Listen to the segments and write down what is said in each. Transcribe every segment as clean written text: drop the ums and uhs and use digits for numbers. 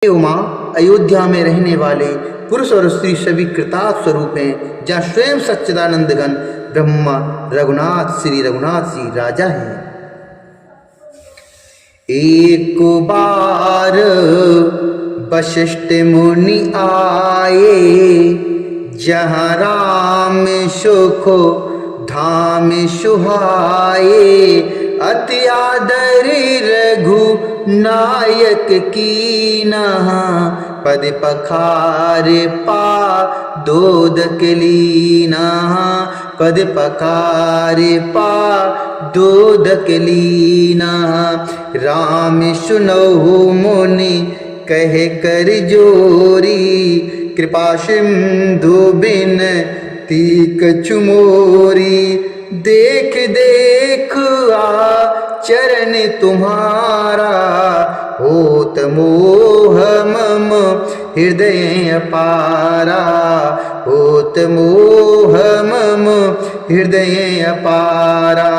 उमा अयोध्या में रहने वाले पुरुष और स्त्री सभी कृतार्थ स्वरूप हैं, जहाँ स्वयं सच्चिदानंद घन ब्रह्मा रघुनाथ श्री राजा हैं। एक बार वशिष्ठ मुनि आए, जहाँ राम सुख धाम सुहाए। अति आदर रघु नायक कीना, पद पखार पा दोदक लीना। पद पखार पा दोदक लीना। राम सुनहु मुनि कह कर जोरी, कृपा सिंधु बिन तीक चुमोरी। देख देख चरण तुम्हारा, होत मोह मम हृदय अपारा। होत मोह मम हृदय अपारा।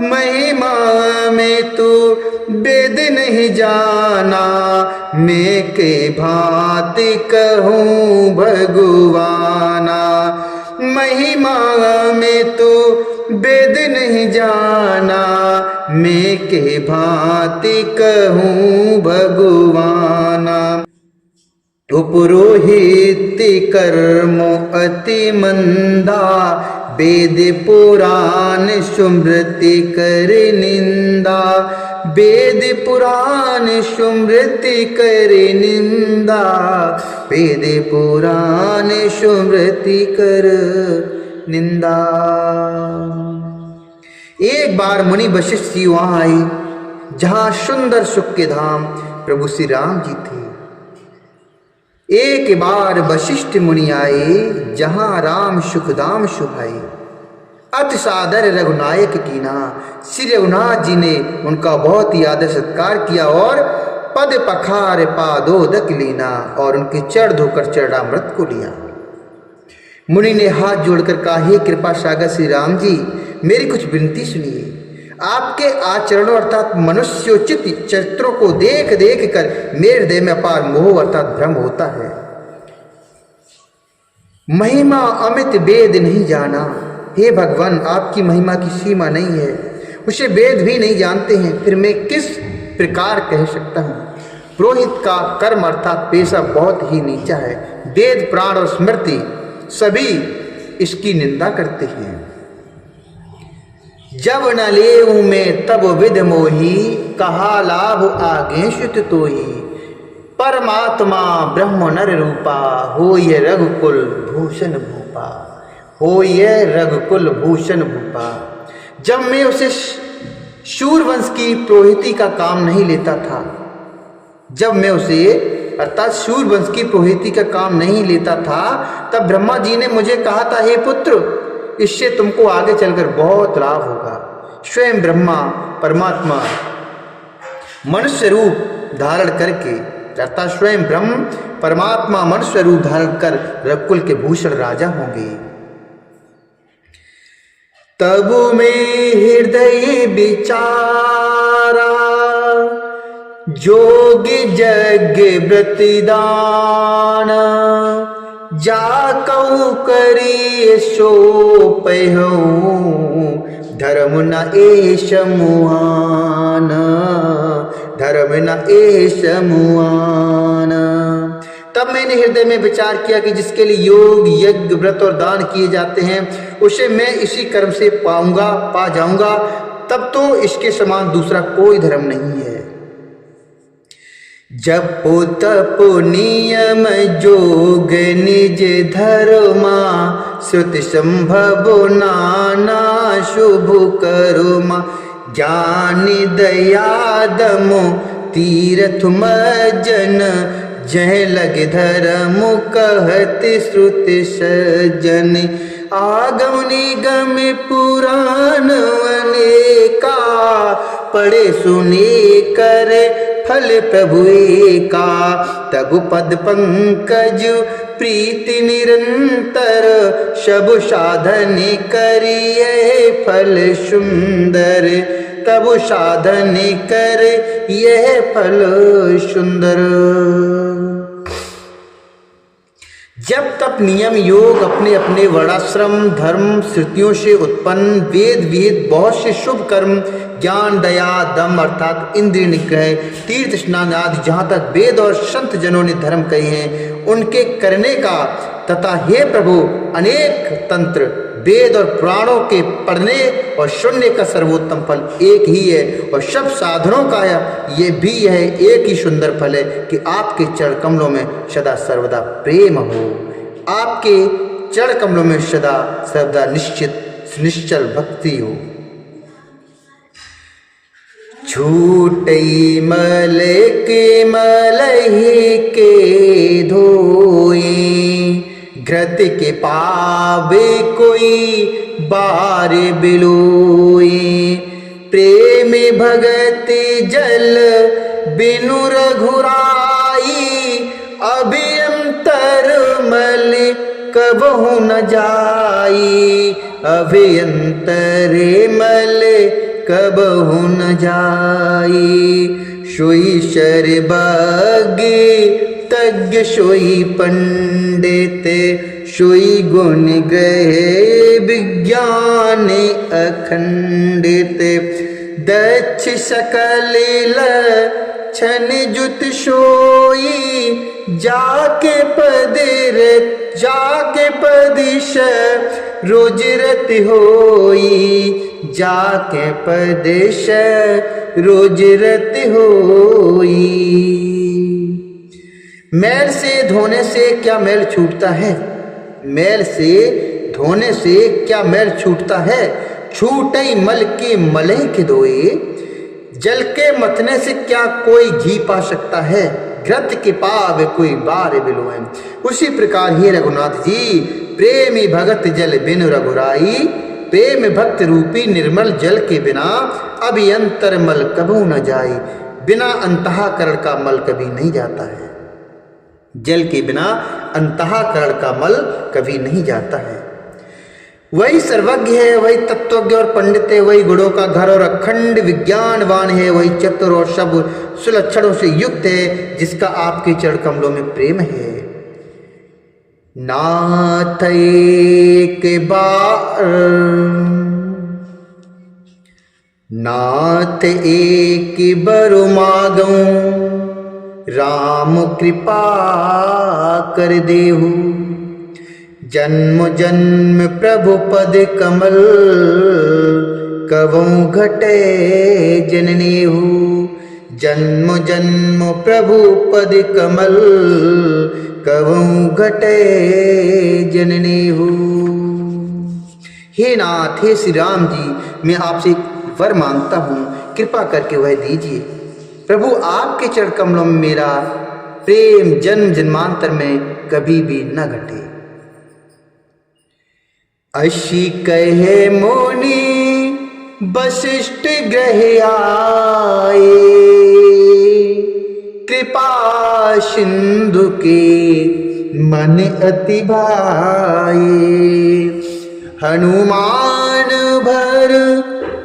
महिमा में तू वेद नहीं जाना, मैं के भांति कहूँ भगवाना। महिमा में तू वेद नहीं जाना, मैं के भांति कहूँ भगवाना। पुरोहित कर्म अति मंदा, वेद पुराण स्मृति कर निंदा। वेद पुराण स्मृति कर निंदा। वेद पुराण स्मृति कर निंदा। एक बार मुनि वशिष्ठ जी वहां आए, जहां सुंदर सुख के धाम प्रभु श्री राम जी थे। एक बार वशिष्ठ मुनि आए, जहां राम सुखधाम सुहाए। अति सादर रघुनायक कीना, श्री रघुनाथ जी ने उनका बहुत ही आदर सत्कार किया और पद पखार पादोदक लीना, और उनके चढ़ धोकर चरणामृत को लिया। मुनि ने हाथ जोड़कर कहा, हे कृपा सागर श्री राम जी, मेरी कुछ विनती सुनिए। आपके आचरणों अर्थात मनुष्योचित चरित्रों को देख देख कर मेरे हृदय में अपार मोह अर्थात भ्रम होता है। महिमा अमित वेद नहीं जाना। हे भगवान, आपकी महिमा की सीमा नहीं है, उसे वेद भी नहीं जानते हैं, फिर मैं किस प्रकार कह सकता हूँ। पुरोहित का कर्म अर्थात पेशा बहुत ही नीचा है। वेद प्राण और स्मृति सभी इसकी निंदा करते हैं। जब न लेऊं मैं तब विद मोही, कहा लाभ आगे सुत तोही। परमात्मा ब्रह्म नर रूपा, हो ये रघुकुल भूषण भूपा। हो ये रघुकुल भूषण भूपा। जब मैं उसे शूरवंश की पुरोहिती का काम नहीं लेता था, जब मैं उसे अर्थात शूरवंश की पुरोहिती का काम नहीं लेता था, तब ब्रह्मा जी ने मुझे कहा था, हे पुत्र, इससे तुमको आगे चलकर बहुत लाभ होगा। स्वयं ब्रह्मा परमात्मा मनुष्य रूप धारण करके अर्थात स्वयं ब्रह्म परमात्मा मनुष्य रूप धारण कर रघुकुल के भूषण राजा होंगे। तब में हृदय विचारा, जोग यज्ञ व्रतदान। जाकऊ करिए सो पहूँ, धर्म न एष मुआन। धर्म न एष मुआन। तब मैंने हृदय में विचार किया कि जिसके लिए योग यज्ञ व्रत और दान किए जाते हैं, उसे मैं इसी कर्म से पा जाऊंगा। तब तो इसके समान दूसरा कोई धर्म नहीं है। जपो तपो नियम जोग निज धर्मा, श्रुति संभव नाना शुभ करुमा। ज्ञानी दया दमो तीर्थ मज्जन, जह लग धर्म कहत श्रुति सज्जन। आगम निगम पुराण अनेका, पढ़े सुने करे फल प्रभु एका। तगु पद पंकज प्रीति निरंतर, सब साधन करिए फल सुंदर। तब साधन कर यह फल सुंदर। जप तप नियम योग अपने अपने वर्णाश्रम धर्म श्रुतियों से उत्पन्न वेद विहित बहुत से शुभ कर्म ज्ञान दया दम अर्थात इंद्रिय निग्रह तीर्थ स्नान आदि जहाँ तक वेद और संत जनों ने धर्म कहे हैं उनके करने का तथा हे प्रभु अनेक तंत्र वेद और पुराणों के पढ़ने और सुनने का सर्वोत्तम फल एक ही है और सब साधनों का ये भी यह एक ही सुंदर फल है कि आपके चरण कमलों में सदा सर्वदा प्रेम हो, आपके चरण कमलों में सदा सर्वदा निश्चल भक्ति हो। छूटई मल के मलहि के धोए घृत के पावे कोई बार बिलोए प्रेम भगत जल बिनु रघुराई अभियंतर मल कबहु न जाई अभियंतर मल कबहु न जाई सोई शरबगे तज्ञ सोई पंडित सोई गुण ग्रहे विज्ञान अखंडित दक्ष सकल लक्षण जुत सोई जाके पदिश रोज रत होई जाके पदिश रोज रत होई। मैल से धोने से क्या मैल छूटता है, मैल से धोने से क्या मैल छूटता है, छूटई मल के मलह के धोए जल के मथने से क्या कोई घी पा सकता है, घृत के पावे कोई बार बिलोए। उसी प्रकार हे रघुनाथ जी प्रेमी भगत जल बिनु रघुराई प्रेम भक्त रूपी निर्मल जल के बिना अभियंतर मल कबू न जाई, बिना अंतःकरण का मल कभी नहीं जाता है, जल के बिना अंतःकरण का मल कभी नहीं जाता है। वही सर्वज्ञ है, वही तत्वज्ञ और पंडित है, वही गुणों का घर और अखंड विज्ञानवान है, वही चतुर और सब सुलक्षणों से युक्त है जिसका आपके चरण कमलों में प्रेम है। नाथ एक बार नाथ एक बरु मागऊं राम कृपा कर देहु जन्म जन्म प्रभु पद कमल कबहु घटे जननेहु जन्म जन्म प्रभु पद कमल कबहु घटे जननेहु। हे नाथ हे श्री राम जी मैं आपसे वर मांगता हूँ कृपा करके वह दीजिए। प्रभु आपके चरण कमलों में मेरा प्रेम जन्म जन्मांतर में कभी भी न घटे। अशी कहे मुनि वशिष्ठ ग्रह आए कृपा सिंधु के मन अति भाए हनुमान भर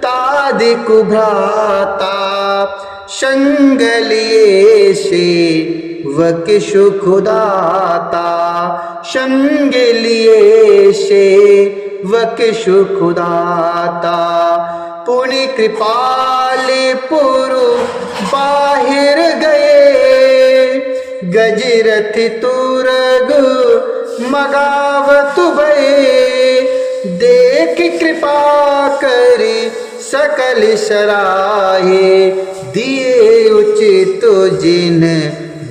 तादिक भ्राता संग लिए से वक सुखदाता संग लिए से वक सुखदाता पुनि कृपाले पुरु बाहिर गए गजरथ तुरग मगावत भये देख कृपा करी सकल सराहे दिए उचित जिन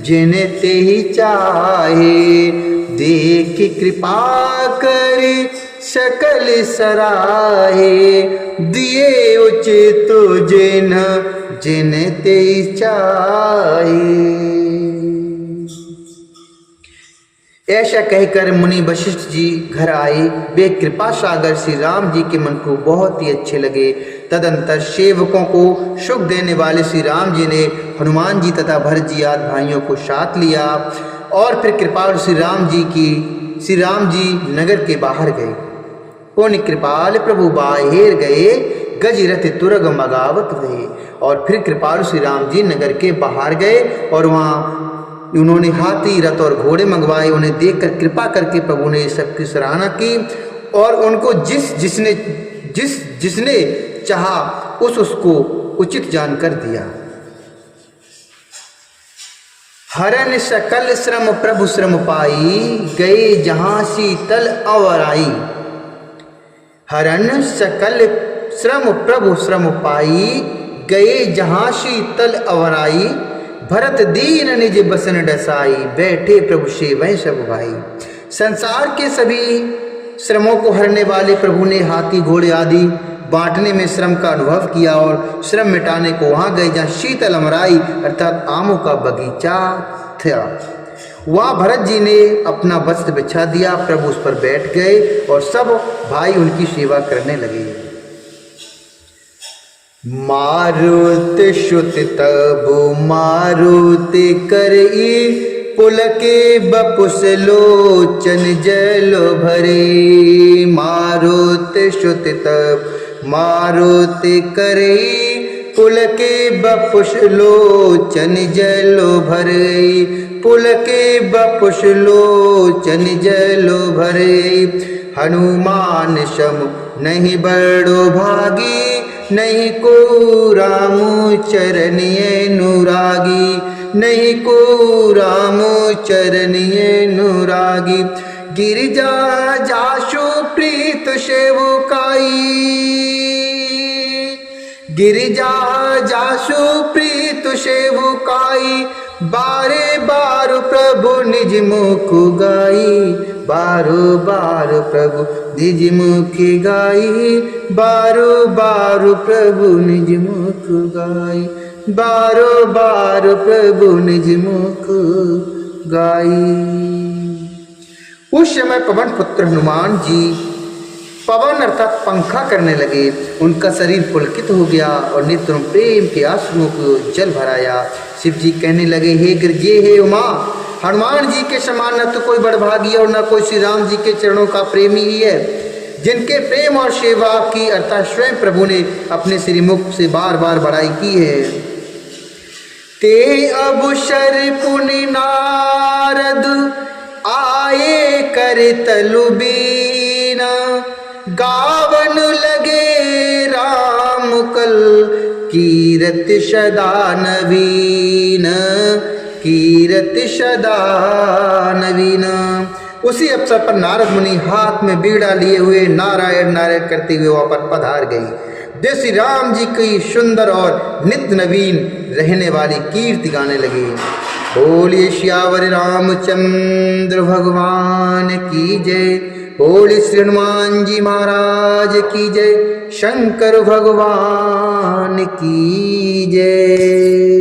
जिन ते ही चाहे देख कृपा करी सकल सराहे दिए उचित जिन जिन ते ही चाहे। ऐसा कहकर मुनि वशिष्ठ जी घर आए। वे कृपा सागर श्री राम जी के मन को बहुत ही अच्छे लगे। तदंतर सेवकों को सुख देने वाले श्री राम जी ने हनुमान जी तथा भरत जी आदि भाइयों को साथ लिया और फिर कृपाल श्री राम जी नगर के बाहर गए। पुण्य कृपाल प्रभु बाहिर गए गजरथ तुरग मगावत हुए और फिर कृपाल श्री राम जी नगर के बाहर गए और उन्होंने हाथी, रथ और घोड़े मंगवाए। उन्हें देखकर कृपा करके प्रभु ने सबकी सराहना की और उनको जिसने चाहा उसको उचित जानकर दिया। हरन सकल श्रम प्रभु श्रम पाई, गए जहां शीतल अवर आई। हरन सकल श्रम प्रभु श्रम पाई, गए जहां शीतल अवर आई। भरत दीन निज बसन डसाई, बैठे प्रभु सेवै सब भाई। संसार के सभी श्रमों को हरने वाले प्रभु ने हाथी, घोड़े आदि बांटने में श्रम का अनुभव किया और श्रम मिटाने को वहां गए जहां शीतल अमराई अर्थात आमों का बगीचा था। वहां भरत जी ने अपना वस्त्र बिछा दिया, प्रभु उस पर बैठ गए और सब भाई उनकी सेवा करने लगे। मारुत श्रुत तब मारुति करई, पुलके बपुस लोचन जल भरे। मारुत श्रुत तब मारुति करई, पुलके बपुस लोचन जल भरे। पुलके बपुस लोचन जल भरे। हनुमान सम नहीं बड़ो भागी, नहीं को राम चरणिय अनुरागी। नहीं को राम चरणिय अनुरागी। गिरिजा जाशु प्रीत सेवकाई, गिरिजा जाशु प्रीत सेवकाई। बारे बार प्रभु निज मुख गाई, बारो बार प्रभु निज मुख गाई। बारो बार प्रभु निज मुख गाई, बारो बार प्रभु निज मुख गाई। उस समय पवन पुत्र हनुमान जी पवन अर्थात पंखा करने लगे। उनका शरीर पुलकित हो गया और नेत्रों प्रेम के आंसुओं को जल भराया। शिव जी कहने लगे, हे गिरजे, हे उमा, हनुमान जी के समान न तो कोई बड़भागी और न कोई श्री राम जी के चरणों का प्रेमी ही है, जिनके प्रेम और सेवा की अर्थात स्वयं प्रभु ने अपने श्रीमुख से बार बार बड़ाई की है। ते अबुशर पुनि नारद, आए कर तलुबीना। गावन लगे राम कल, कीरत सदा नवीन। कीरत सदा नवीन। उसी अवसर पर नारद मुनि हाथ में बीड़ा लिए हुए नारायण नारायण करते हुए वहां पर पधार गई। देव श्री राम जी की सुंदर और नित्य नवीन रहने वाली कीर्ति गाने लगे। बोलिए श्यावर रामचंद्र भगवान की जय। बोलिए श्री हनुमान जी महाराज की जय। शंकर भगवान की जय।